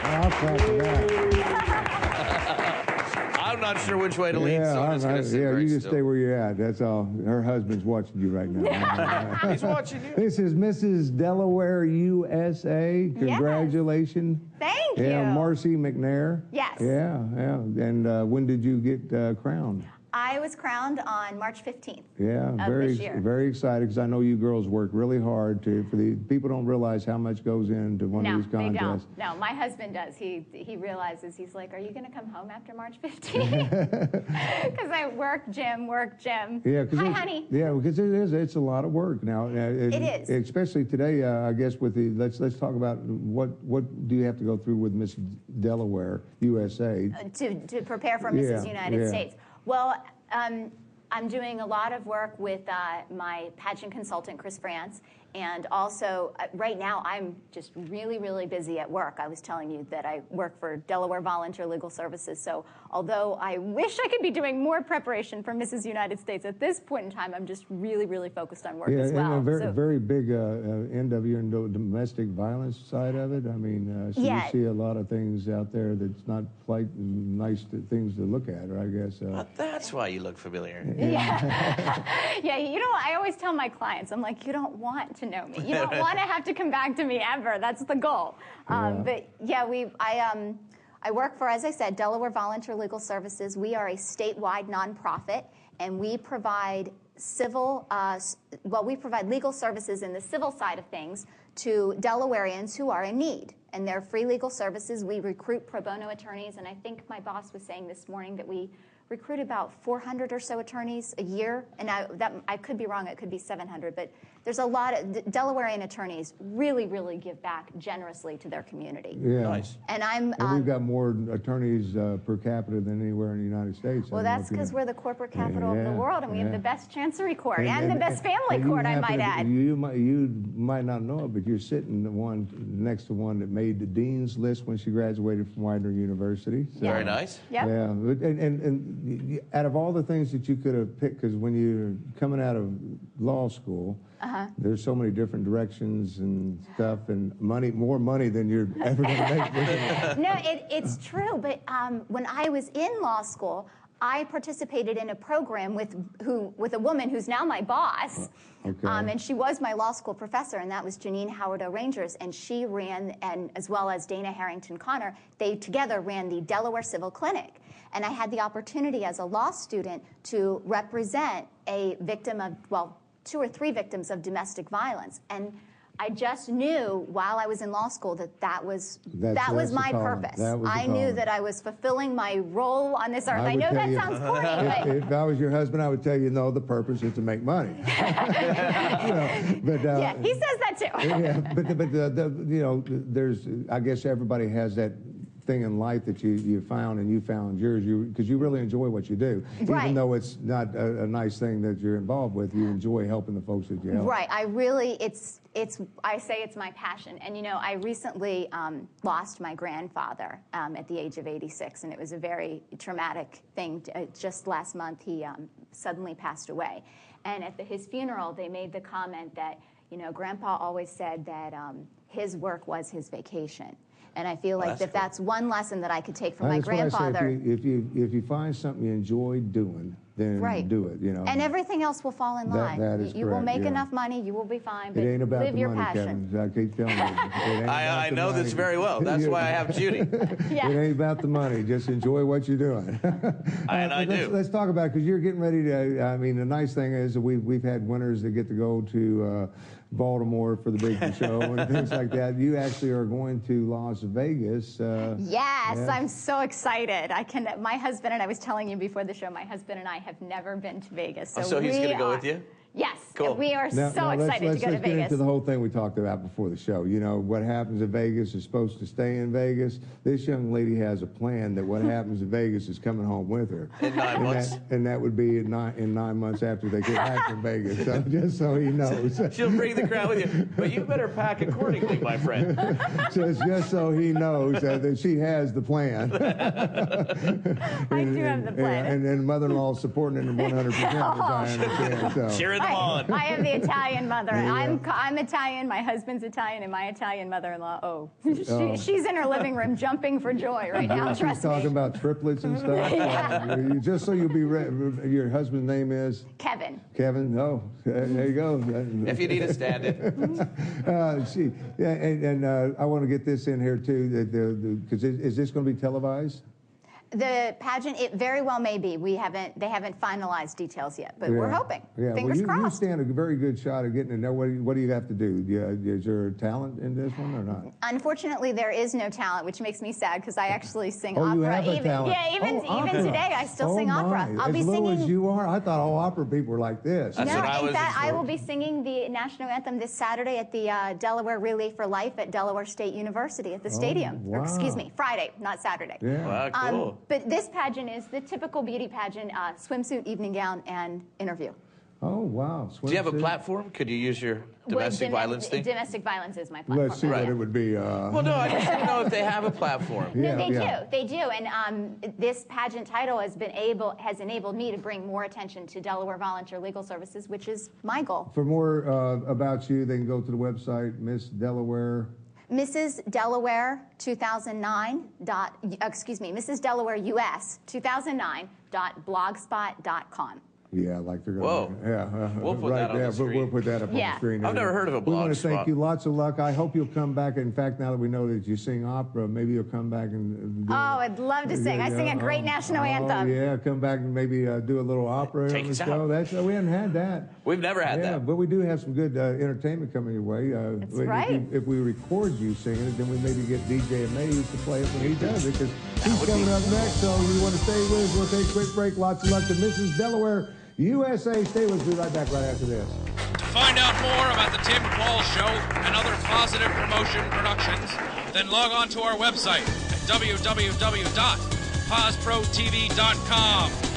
I'll clap for that. I'm not sure which way to lean, so I'm just going to sit very you just still. stay where you're at. That's all. Her husband's watching you right now. He's watching you. This is Mrs. Delaware, USA. Congratulations. Thank you. Yeah, Marci McNair. Yes. Yeah. And when did you get crowned? I was crowned on March 15th of this year. Very excited, because I know you girls work really hard for the people don't realize how much goes into one of these contests. No, they don't. No, my husband does. He realizes, he's like, are you going to come home after March 15th? Because I work gym. Yeah, hi, honey. Yeah, because it's a lot of work now. It is. Especially today, I guess, with the, let's talk about what do you have to go through with Miss Delaware, USA? To prepare for Mrs. United States. Well, I'm doing a lot of work with my pageant consultant, Chris France, and also right now I'm just really, really busy at work. I was telling you that I work for Delaware Volunteer Legal Services, so although I wish I could be doing more preparation for Mrs. United States, at this point in time I'm just really, really focused on work as well. And a very big end of your domestic violence side of it. I mean, so you see a lot of things out there that's not quite nice things to look at, I guess. That's why you look familiar. Yeah, you know, I always tell my clients, I'm like, you don't want to know me. You don't want to have to come back to me ever. That's the goal. But yeah, I work for, as I said, Delaware Volunteer Legal Services. We are a statewide nonprofit, and we provide we provide legal services in the civil side of things to Delawareans who are in need. And they're free legal services. We recruit pro bono attorneys, and I think my boss was saying this morning that we recruit about 400 or so attorneys a year, and I could be wrong, it could be 700, but there's a lot of Delawarean attorneys really, really give back generously to their community. Yeah. Nice. And we've got more attorneys per capita than anywhere in the United States. Well, that's because we're the corporate capital of the world, and we have the best chancery court and the best family court, I might add. You might not know it, but you're sitting next to one that made the dean's list when she graduated from Widener University. So, very nice. Yep. Yeah, and out of all the things that you could have picked, because when you're coming out of law school, there's so many different directions and stuff, and more money than you're ever going to make. No, it's true, but when I was in law school, I participated in a program with a woman who's now my boss, and she was my law school professor, and that was Janine Howard O'Rangers, and she ran, and as well as Dana Harrington Connor, they together ran the Delaware Civil Clinic. And I had the opportunity as a law student to represent a victim of, well, 2 or 3 victims of domestic violence. And I just knew while I was in law school that was my purpose. I knew that I was fulfilling my role on this earth. I know that sounds corny, but if I was your husband, I would tell you, no, the purpose is to make money. Yeah, he says that too. Yeah, but there's, I guess everybody has that thing in life that you found, and you found yours, because you really enjoy what you do. Right. Even though it's not a nice thing that you're involved with, you enjoy helping the folks that you help. Right. I say it's my passion. And you know, I recently lost my grandfather at the age of 86, and it was a very traumatic thing. Just last month, he suddenly passed away. And at his funeral, they made the comment that, you know, Grandpa always said that his work was his vacation. And I feel like that's one lesson that I could take from my grandfather. If you find something you enjoy doing, then do it. You know. And everything else will fall in line. That is you correct, will make enough money. You will be fine. But it ain't about live the your money, passion. Kevin. I keep telling you. I know this very well. That's why I have Judy. Yeah. It ain't about the money. Just enjoy what you're doing. And I do. Let's talk about it, because you're getting ready to. I mean, the nice thing is that we've had winners that get to go to Baltimore for the big show and things like that. You actually are going to Las Vegas. Yes, I'm so excited. My husband and I was telling you before the show, my husband and I have never been to Vegas. So he's going to go with you? Yes, cool. We are so excited to go to Let's Vegas. get into the whole thing we talked about before the show. You know, what happens in Vegas is supposed to stay in Vegas. This young lady has a plan that what happens in Vegas is coming home with her. In 9 months? And that would be in 9 months after they get back from Vegas. So just so he knows. She'll bring the crowd with you. But you better pack accordingly, my friend. Just so he knows that she has the plan. I do have the plan. And then mother-in-law is supporting it 100%, as I understand. So. Cheering them on. I have the Italian mother. Yeah. I'm Italian, my husband's Italian, and my Italian mother-in-law, she's in her living room jumping for joy right now, trust me. She's talking about triplets and stuff. Yeah. Just so you'll be your husband's name is? Kevin. Kevin, there you go. If you need a stand-in. I want to get this in here too, because is this going to be televised? The pageant, it very well may be. They haven't finalized details yet, but we're hoping. Yeah. Fingers crossed. You stand a very good shot of getting to know what do you have to do? Is there talent in this one or not? Unfortunately, there is no talent, which makes me sad because I actually sing opera. You have a talent. Yeah, even today I still sing opera. I'll be singing. As you are, I thought all opera people were like this. No, in fact, I will be singing the national anthem this Saturday at the Delaware Relay for Life at Delaware State University at the stadium. Wow. Or, excuse me, Friday, not Saturday. Yeah. Wow, cool. But this pageant is the typical beauty pageant, swimsuit, evening gown, and interview. Oh, wow. Do you have a platform? Could you use your domestic violence thing? Domestic violence is my platform. Let's see what it would be. Well, no, I just didn't know if they have a platform. No, they do. And this pageant title has enabled me to bring more attention to Delaware Volunteer Legal Services, which is my goal. For more about you, they can go to the website, Miss Delaware. Mrs. Delaware 2009. Mrs. Delaware US 2009.blogspot.com. Yeah, like they're going to. Yeah, we'll put that on the screen. We'll put that up on the screen. I've never heard of a blog We want to spot. thank you. Lots of luck. I hope you'll come back. In fact, now that we know that you sing opera, maybe you'll come back and I'd love to sing. I sing a great national anthem. Yeah, come back and maybe do a little opera on the show. We haven't had that. We've never had that. But we do have some good entertainment coming your way. That's right. If we record you singing it, then we maybe get DJ Mays to play it when he does it, because he's coming up next. So you want to stay with us? We'll take a quick break. Lots of luck to Mrs. Delaware USA. Stay with us. We'll be right back right after this. To find out more about the Tim Paul Show and other positive promotion productions, then log on to our website at www.posprotv.com.